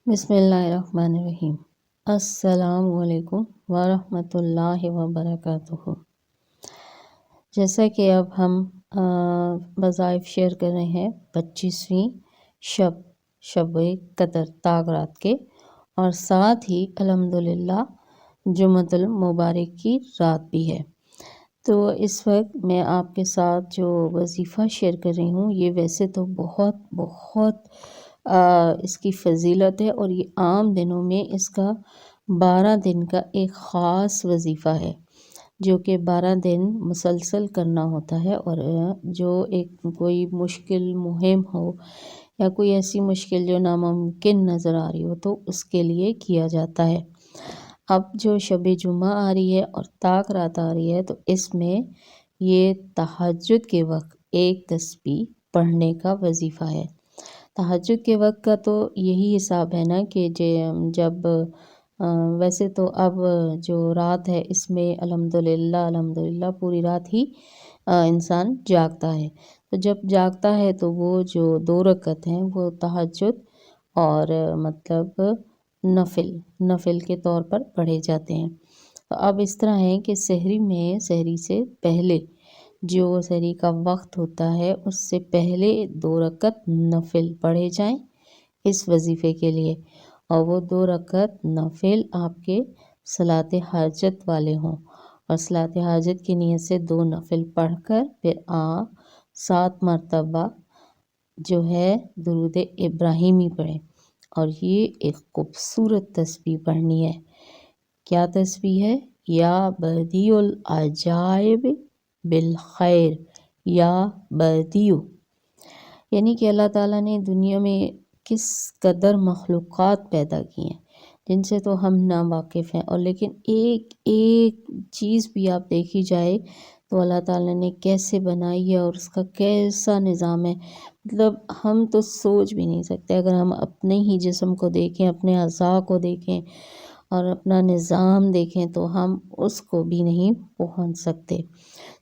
بسم اللہ الرحمن الرحیم۔ السلام علیکم ورحمۃ اللہ وبرکاتہ۔ جیسا کہ اب ہم وظائف شیئر کر رہے ہیں 25ویں شب قدر طاق رات کے، اور ساتھ ہی الحمدللہ جمعۃ المبارک کی رات بھی ہے۔ تو اس وقت میں آپ کے ساتھ جو وظیفہ شیئر کر رہی ہوں، یہ ویسے تو بہت بہت اس کی فضیلت ہے، اور یہ عام دنوں میں اس کا 12 دن کا ایک خاص وظیفہ ہے جو کہ 12 دن مسلسل کرنا ہوتا ہے، اور جو ایک کوئی مشکل مہم ہو یا کوئی ایسی مشکل جو ناممکن نظر آ رہی ہو تو اس کے لیے کیا جاتا ہے۔ اب جو شب جمعہ آ رہی ہے اور طاق رات آ رہی ہے، تو اس میں یہ تہجد کے وقت ایک تسبیح پڑھنے کا وظیفہ ہے۔ تہجد کے وقت کا تو یہی حساب ہے نا کہ جب ویسے تو اب جو رات ہے اس میں الحمدللہ پوری رات ہی انسان جاگتا ہے، تو جب جاگتا ہے تو وہ جو 2 رکعت ہیں وہ تہجد اور مطلب نفل کے طور پر پڑھے جاتے ہیں۔ تو اب اس طرح ہے کہ سحری سے پہلے جو سحری کا وقت ہوتا ہے اس سے پہلے 2 رکعت نفل پڑھے جائیں اس وظیفے کے لیے، اور وہ 2 رکعت نفل آپ کے صلاۃ حاجت والے ہوں، اور صلاۃ حاجت کی نیت سے 2 نفل پڑھ کر پھر آپ 7 مرتبہ جو ہے درود ابراہیمی پڑھیں، اور یہ ایک خوبصورت تسبیح پڑھنی ہے۔ کیا تسبیح ہے؟ یا بدیع العجائب بالخیر، یا بدیع، یعنی کہ اللہ تعالیٰ نے دنیا میں کس قدر مخلوقات پیدا کی ہیں جن سے تو ہم ناواقف ہیں، اور لیکن ایک ایک چیز بھی آپ دیکھی جائے تو اللہ تعالیٰ نے کیسے بنائی ہے اور اس کا کیسا نظام ہے، مطلب ہم تو سوچ بھی نہیں سکتے۔ اگر ہم اپنے ہی جسم کو دیکھیں، اپنے اعضاء کو دیکھیں اور اپنا نظام دیکھیں تو ہم اس کو بھی نہیں پہنچ سکتے۔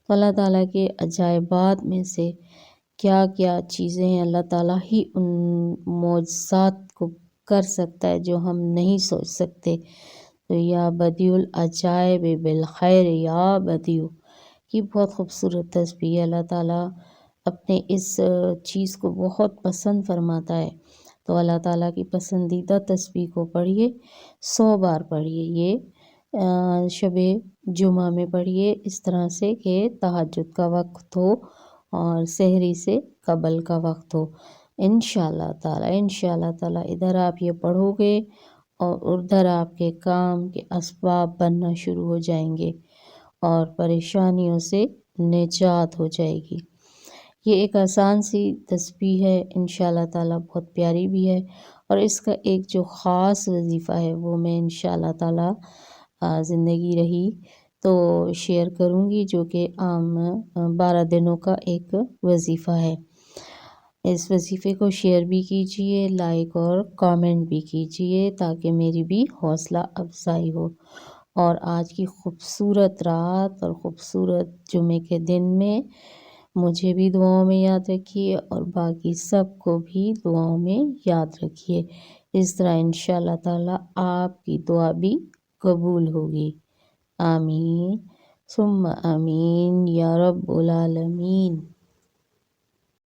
تو اللہ تعالیٰ کے عجائبات میں سے کیا کیا چیزیں ہیں، اللہ تعالیٰ ہی ان معجزات کو کر سکتا ہے جو ہم نہیں سوچ سکتے۔ تو یا بدیع العجائب بالخیر، یا بدیع، یہ بہت خوبصورت تسبیح ہے۔ اللہ تعالیٰ اپنے اس چیز کو بہت پسند فرماتا ہے، تو اللہ تعالیٰ کی پسندیدہ تسبیح کو پڑھیے، 100 بار پڑھیے۔ یہ شب جمعہ میں پڑھیے اس طرح سے کہ تہجد کا وقت ہو اور سحری سے قبل کا وقت ہو۔ انشاءاللہ تعالیٰ ادھر آپ یہ پڑھو گے اور ادھر آپ کے کام کے اسباب بننا شروع ہو جائیں گے اور پریشانیوں سے نجات ہو جائے گی۔ یہ ایک آسان سی تسبیح ہے، انشاءاللہ تعالیٰ بہت پیاری بھی ہے، اور اس کا ایک جو خاص وظیفہ ہے وہ میں انشاءاللہ تعالیٰ زندگی رہی تو شیئر کروں گی، جو کہ عام 12 دنوں کا ایک وظیفہ ہے۔ اس وظیفے کو شیئر بھی کیجئے، لائک اور کامنٹ بھی کیجئے تاکہ میری بھی حوصلہ افزائی ہو، اور آج کی خوبصورت رات اور خوبصورت جمعے کے دن میں مجھے بھی دعاؤں میں یاد رکھیے اور باقی سب کو بھی دعاؤں میں یاد رکھیے۔ اس طرح انشاءاللہ تعالیٰ آپ کی دعا بھی قبول ہوگی۔ آمین ثم آمین یا رب العالمین۔